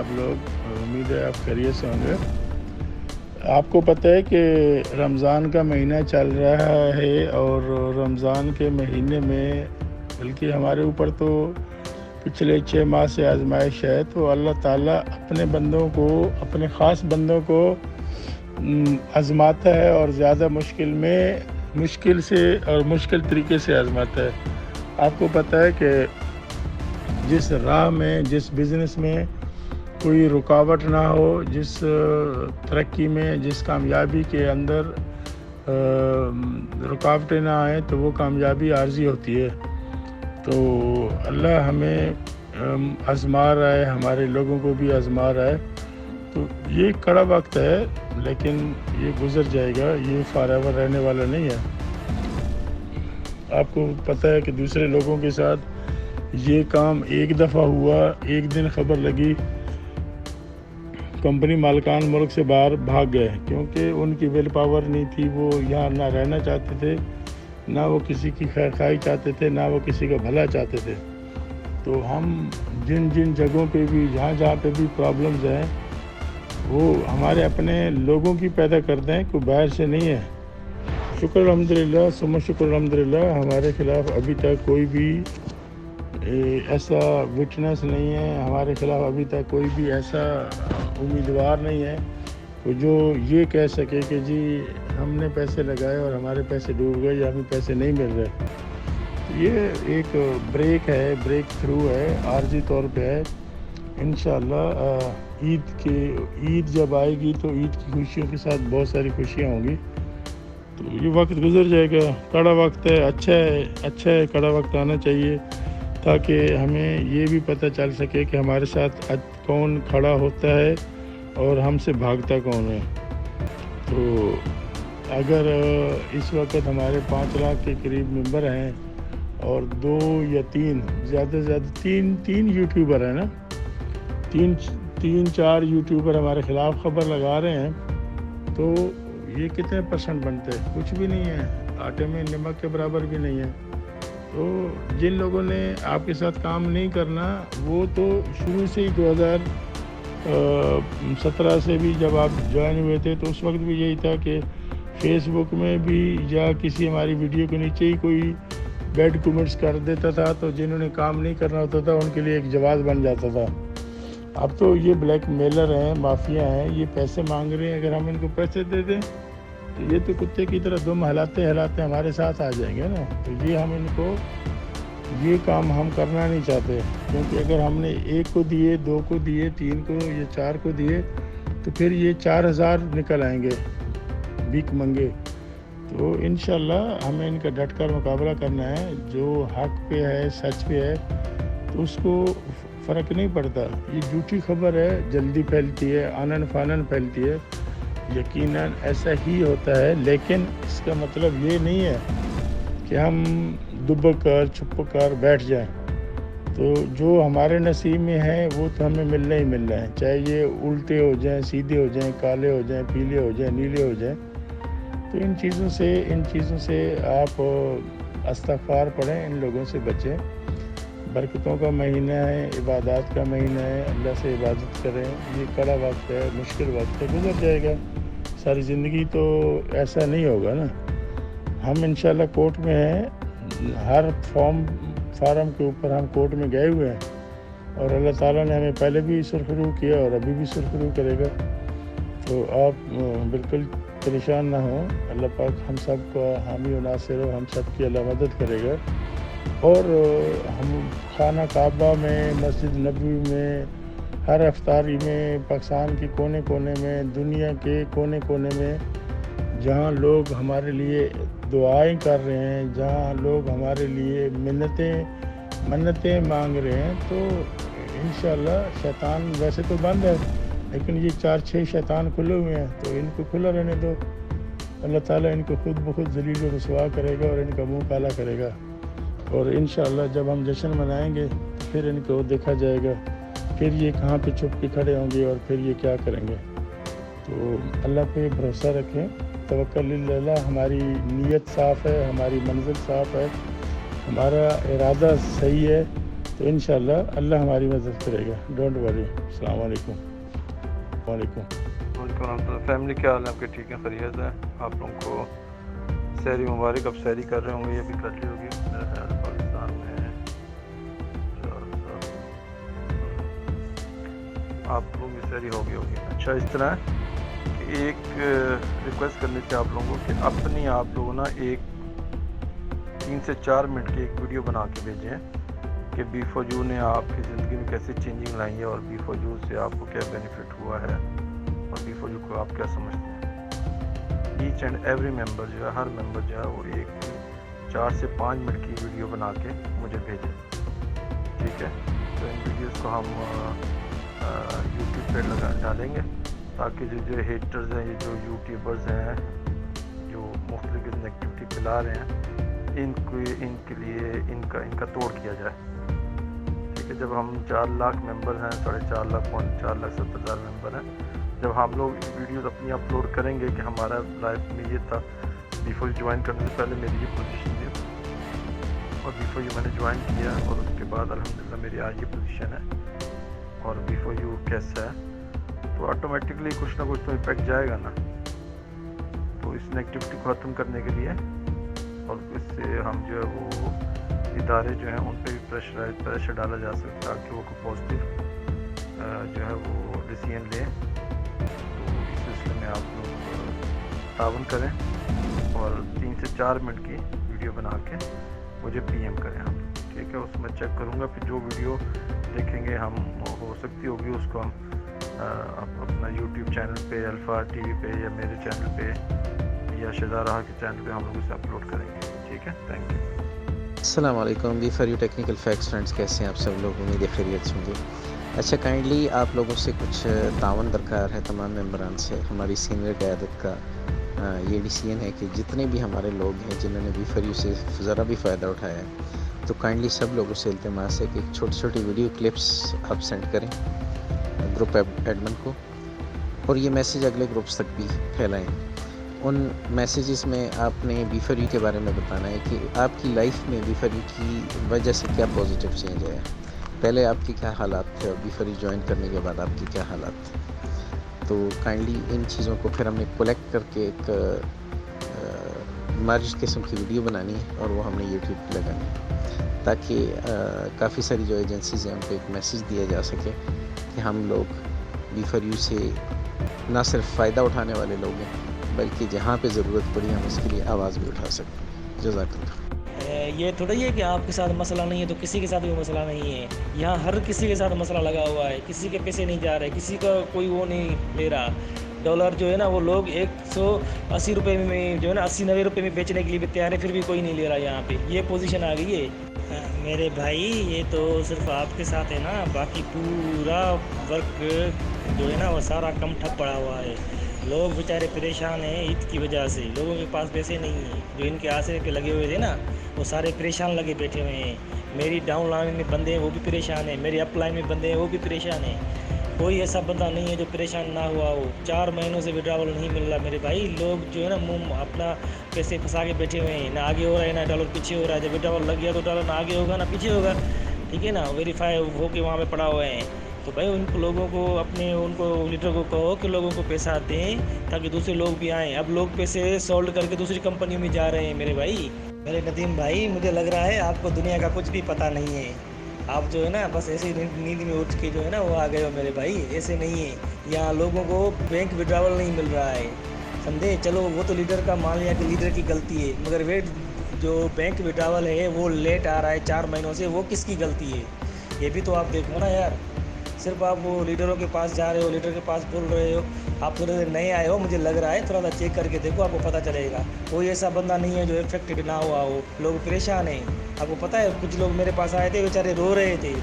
آپ لوگ؟ امید ہے آپ خیریت سے ہوں گے۔ آپ کو پتہ ہے کہ رمضان کا مہینہ چل رہا ہے، اور رمضان کے مہینے میں بلکہ ہمارے اوپر تو پچھلے 6 ماہ سے آزمائش ہے، تو اللہ تعالیٰ اپنے بندوں کو، اپنے خاص بندوں کو آزماتا ہے، اور زیادہ مشکل سے اور مشکل طریقے سے آزماتا ہے۔ آپ کو پتہ ہے کہ جس راہ میں، جس بزنس میں کوئی رکاوٹ نہ ہو، جس ترقی میں، جس کامیابی کے اندر رکاوٹیں نہ آئیں، تو وہ کامیابی عارضی ہوتی ہے۔ تو اللہ ہمیں آزما رہا ہے، ہمارے لوگوں کو بھی آزما رہا ہے۔ تو یہ کڑا وقت ہے، لیکن یہ گزر جائے گا، یہ فار ایور رہنے والا نہیں ہے۔ آپ کو پتہ ہے کہ دوسرے لوگوں کے ساتھ یہ کام ایک دفعہ ہوا، ایک دن خبر لگی، کمپنی مالکان ملک سے باہر بھاگ گئے، کیونکہ ان کی ویل پاور نہیں تھی، وہ یہاں نہ رہنا چاہتے تھے، نہ وہ کسی کی خیر خواہی چاہتے تھے، نہ وہ کسی کا بھلا چاہتے تھے۔ تو ہم جن جگہوں پہ بھی، جہاں پہ بھی پرابلمز ہیں، وہ ہمارے اپنے لوگوں کی پیدا کرتے ہیں، کوئی باہر سے نہیں ہے۔ شکر الحمدللہ، ثم شکر الحمدللہ، ہمارے خلاف ابھی تک کوئی بھی ایسا وٹنس نہیں ہے، ہمارے خلاف ابھی تک کوئی بھی ایسا امیدوار نہیں ہے کہ جو یہ کہہ سکے کہ جی ہم نے پیسے لگائے اور ہمارے پیسے ڈوب گئے یا ہمیں پیسے نہیں مل رہے۔ یہ ایک بریک تھرو ہے، عارضی طور پہ ہے۔ انشاءاللہ عید جب آئے گی تو عید کی خوشیوں کے ساتھ بہت ساری خوشیاں ہوں گی۔ تو یہ وقت گزر جائے گا، کڑا وقت ہے، اچھا ہے، کڑا وقت آنا چاہیے، تاکہ ہمیں یہ بھی پتہ چل سکے کہ ہمارے ساتھ کون کھڑا ہوتا ہے اور ہم سے بھاگتا کون ہے۔ تو اگر اس وقت ہمارے 5 لاکھ کے قریب ممبر ہیں، اور 2 یا 3، زیادہ سے زیادہ تین یوٹیوبر ہیں نا، 4 یوٹیوبر ہمارے خلاف خبر لگا رہے ہیں، تو یہ کتنے پرسنٹ بنتے ہیں؟ کچھ بھی نہیں ہے، آٹے میں نمک کے برابر بھی نہیں ہے۔ تو جن لوگوں نے آپ کے ساتھ کام نہیں کرنا، وہ تو شروع سے ہی 2017 سے بھی جب آپ جوائن ہوئے تھے، تو اس وقت بھی یہی تھا کہ فیس بک میں بھی یا کسی ہماری ویڈیو کے نیچے ہی کوئی بیڈ کمنٹس کر دیتا تھا، تو جنہوں نے کام نہیں کرنا ہوتا تھا ان کے لیے ایک جواز بن جاتا تھا۔ اب تو یہ بلیک میلر ہیں، مافیا ہیں، یہ پیسے مانگ رہے ہیں، اگر ہم ان کو پیسے دے دیں تو یہ تو کتے کی طرح دم ہلاتے ہمارے ساتھ آ جائیں گے نا۔ تو یہ ہم ان کو، یہ کام ہم کرنا نہیں چاہتے، کیونکہ اگر ہم نے 1 کو دیے، 2 کو دیے، 3 کو یا 4 کو دیے، تو پھر یہ 4000 نکل آئیں گے بھیک منگے۔ تو انشاءاللہ ہمیں ان کا ڈٹ کر مقابلہ کرنا ہے۔ جو حق پہ ہے، سچ پہ ہے، تو اس کو فرق نہیں پڑتا۔ یہ جھوٹی خبر ہے، جلدی پھیلتی ہے، آنن فانن پھیلتی ہے، یقیناً ایسا ہی ہوتا ہے، لیکن اس کا مطلب یہ نہیں ہے کہ ہم دبک کر چھپ کر بیٹھ جائیں۔ تو جو ہمارے نصیب میں ہے وہ تو ہمیں ملنا ہی ملنا ہے، چاہے یہ الٹے ہو جائیں، سیدھے ہو جائیں، کالے ہو جائیں، پیلے ہو جائیں، نیلے ہو جائیں۔ تو ان چیزوں سے آپ استغفار پڑھیں، ان لوگوں سے بچیں۔ برکتوں کا مہینہ ہے، عبادات کا مہینہ ہے، اللہ سے عبادت کریں۔ یہ کڑا وقت ہے، مشکل وقت ہے، گزر جائے گا۔ ساری زندگی تو ایسا نہیں ہوگا نا۔ ہم انشاءاللہ کورٹ میں ہیں، ہر فارم کے اوپر ہم کورٹ میں گئے ہوئے ہیں، اور اللہ تعالیٰ نے ہمیں پہلے بھی سرخرو کیا اور ابھی بھی سرخرو کرے گا۔ تو آپ بالکل پریشان نہ ہوں، اللہ پاک ہم سب کا حامی و ناصر ہو، ہم سب کی اللہ مدد کرے گا۔ اور ہم خانہ کعبہ میں، مسجد نبوی میں، ہر افطاری میں، پاکستان کے کونے کونے میں، دنیا کے کونے کونے میں، جہاں لوگ ہمارے لیے دعائیں کر رہے ہیں، جہاں لوگ ہمارے لیے منتیں مانگ رہے ہیں، تو انشاءاللہ شیطان ویسے تو بند ہے، لیکن یہ 4-6 شیطان کھلے ہوئے ہیں، تو ان کو کھلا رہنے دو۔ اللہ تعالیٰ ان کو خود بخود ذلیل و رسوا کرے گا اور ان کا منہ کالا کرے گا۔ اور انشاءاللہ جب ہم جشن منائیں گے پھر ان کو دیکھا جائے گا، پھر یہ کہاں پہ چھپ کے کھڑے ہوں گے اور پھر یہ کیا کریں گے۔ تو اللہ پہ بھروسہ رکھیں، توکل اللہ۔ ہماری نیت صاف ہے، ہماری منزل صاف ہے، ہمارا ارادہ صحیح ہے، تو انشاءاللہ اللہ ہماری مدد کرے گا. Don't worry. السلام علیکم. وعلیکم. وعلیکم ورحمۃ اللہ. فیملی کیا حال ہے آپ کے؟ ٹھیک ہے، خیریت ہے؟ آپ لوگوں کو سحری مبارک. اب سحری کر رہے ہوں گے، یہ بھی کر لی ہوگی میرا خیال پاکستان میں. آپ لوگوں کی سحری ہوگی. اچھا، اس طرح کہ ایک ریکویسٹ کرنی تھی آپ لوگوں کو کہ اپنی آپ لوگوں نا ایک 3 سے 4 منٹ کی ایک ویڈیو بنا کے بھیجیں کہ بی فور یو نے آپ کی زندگی میں کیسے چینجنگ لائی ہے اور بی فور یو سے آپ کو کیا بینیفٹ ہوا ہے اور بی فور یو کو آپ کیا سمجھتے ہیں. ایچ اینڈ ایوری ممبر جو ہے، ہر ممبر جو ہے وہ ایک 4 سے 5 منٹ کی ویڈیو بنا کے مجھے بھیجیں. ٹھیک ہے؟ تو ان ویڈیوز کو ہم یوٹیوب پہ ڈالیں گے تاکہ جو ہیٹرز ہیں، یہ جو یوٹیوبرز ہیں جو مختلف قسم ایکٹیویٹی پھیلا رہے ہیں، ان کے لیے ان کا توڑ کیا جائے. ٹھیک ہے؟ جب ہم 4 لاکھ ممبر ہیں، 4.5 لاکھ 4,70,000 ممبر ہیں، جب ہم لوگ ویڈیوز اپنی اپلوڈ کریں گے کہ ہمارا لائف میں یہ تھا، بیفور جوائن کرنے سے پہلے میری یہ پوزیشن تھی اور بیفور یو میں نے جوائن کیا اور اس کے بعد الحمدللہ میری آج یہ پوزیشن ہے اور بیفور یو کیسا ہے، تو آٹومیٹکلی کچھ نہ کچھ تو امپیکٹ جائے گا نا. تو اس نیگیٹیوٹی کو ختم کرنے کے لیے اور اس سے ہم جو ہے وہ ادارے جو ہیں ان پہ بھی پریشر ڈالا جا سکتا تاکہ وہ پازیٹیو جو ہے وہ ڈیسیژن لیں. تو اس سلسلے میں آپ لوگ تعاون کریں اور 3 سے 4 منٹ کی ویڈیو بنا کے مجھے پی ایم کریں آپ. ٹھیک ہے؟ اس میں چیک کروں گا، پھر جو ویڈیو دیکھیں گے ہم ہو سکتی ہوگی اس کو ہم اپنا یوٹیوب چینل پہ، الفا ٹی وی پہ یا میرے چینل پہ یا شہزاد کے چینل پہ ہم لوگ اسے اپلوڈ کریں گے. ٹھیک ہے؟ Thank you. السلام علیکم. B for you technical facts friends, کیسے ہیں آپ سب لوگ؟ امید ہے خیریت سے ہوں گے. اچھا، کائنڈلی آپ لوگوں سے کچھ تعاون درکار ہے تمام ممبران سے. ہماری سینئر قیادت کا یہ ڈیسیژن ہے کہ جتنے بھی ہمارے لوگ ہیں جنہوں نے بی فار یو سے ذرا بھی فائدہ اٹھایا ہے، تو کائنڈلی سب لوگوں سے التماس ہے کہ چھوٹی چھوٹی ویڈیو کلپس آپ سینڈ کریں گروپ ایڈمن کو اور یہ میسیج اگلے گروپس تک بھی پھیلائیں. ان میسیجز میں آپ نے بی فار یو کے بارے میں بتانا ہے کہ آپ کی لائف میں بی فار یو کی وجہ سے کیا پازیٹیو چینج آیا، پہلے آپ کے کیا حالات تھے اور بی فار یو جوائن کرنے کے بعد آپ کے کیا حالات تھے. تو کائنڈلی ان چیزوں کو پھر ہم نے کولیکٹ کر کے ایک مرج قسم کی ویڈیو بنانی ہے اور وہ ہم نے یوٹیوب پہ لگانی ہے تاکہ کافی ساری جو ایجنسیز ہیں ان کو ایک میسیج دیا جا سکے کہ ہم لوگ بی فار یو سے نہ صرف فائدہ اٹھانے والے لوگ ہیں بلکہ جہاں پہ ضرورت پڑی ہم اس کے لیے آواز بھی اٹھا سکیں. جزاک اللہ. یہ تھوڑا ہی ہے کہ آپ کے ساتھ مسئلہ نہیں ہے تو کسی کے ساتھ بھی مسئلہ نہیں ہے. یہاں ہر کسی کے ساتھ مسئلہ لگا ہوا ہے، کسی کے پیسے نہیں جا رہے، کسی کا کوئی وہ نہیں لے رہا. ڈالر جو ہے نا وہ لوگ 180 روپے میں جو ہے نا 80-90 روپے میں بیچنے کے لیے بھی تیار ہے، پھر بھی کوئی نہیں لے رہا. یہاں پہ یہ پوزیشن آ گئی ہے. میرے بھائی یہ تو صرف آپ کے ساتھ ہے نا، باقی پورا ورک جو ہے نا وہ سارا کم ٹھپ پڑا ہوا ہے. لوگ بیچارے پریشان ہیں عید کی وجہ سے. لوگوں کے پاس پیسے نہیں ہیں، جو ان کے آسرے پہ لگے ہوئے تھے نا وہ سارے پریشان لگے بیٹھے ہوئے ہیں. میری ڈاؤن لائن میں بندے ہیں وہ بھی پریشان ہیں، میری اپ لائن میں بندے ہیں وہ بھی پریشان ہیں. کوئی ایسا بندہ نہیں ہے جو پریشان نہ ہوا ہو. 4 مہینوں سے وڈراول نہیں مل رہا میرے بھائی. لوگ جو ہے نا منہ اپنا پیسے پھنسا کے بیٹھے ہوئے ہیں، نہ آگے ہو رہا ہے نہ ڈالر پیچھے ہو رہا ہے. جب وڈراول لگ گیا تو ڈالر نہ آگے ہوگا نہ پیچھے ہوگا. ٹھیک ہے نا؟ ویریفائی ہو کے وہاں پہ پڑا ہوئے ہیں. تو بھائی ان لوگوں کو ان کو لیڈر کو کہو کہ لوگوں کو پیسہ دیں تاکہ دوسرے لوگ بھی آئیں. اب لوگ پیسے سولڈ کر کے دوسری کمپنیوں میں جا رہے ہیں میرے بھائی. میرے ندیم بھائی مجھے لگ رہا ہے آپ کو دنیا کا کچھ بھی پتہ نہیں ہے. آپ جو ہے نا بس ایسے ہی نیند میں اٹھ کے جو ہے نا وہ آ گئے ہو میرے بھائی. ایسے نہیں ہے. یہاں لوگوں کو بینک وڈراول نہیں مل رہا ہے، سمجھے؟ چلو وہ تو لیڈر کا مان لیا کہ لیڈر کی غلطی ہے، مگر جو بینک وڈراول ہے وہ لیٹ آ رہا ہے 4 مہینوں سے، وہ کس کی غلطی ہے؟ یہ بھی تو آپ دیکھو نا یار. صرف آپ وہ لیڈروں کے پاس جا رہے ہو، لیڈر کے پاس بول رہے ہو. آپ تھوڑے دیر نئے آئے ہو، مجھے لگ رہا ہے تھوڑا سا چیک کر کے دیکھو، آپ کو پتہ چلے گا. کوئی ایسا بندہ نہیں ہے جو افیکٹڈ نہ ہوا ہو. لوگ پریشان ہیں. آپ کو پتہ ہے کچھ لوگ میرے پاس آئے تھے بیچارے رو رہے تھے.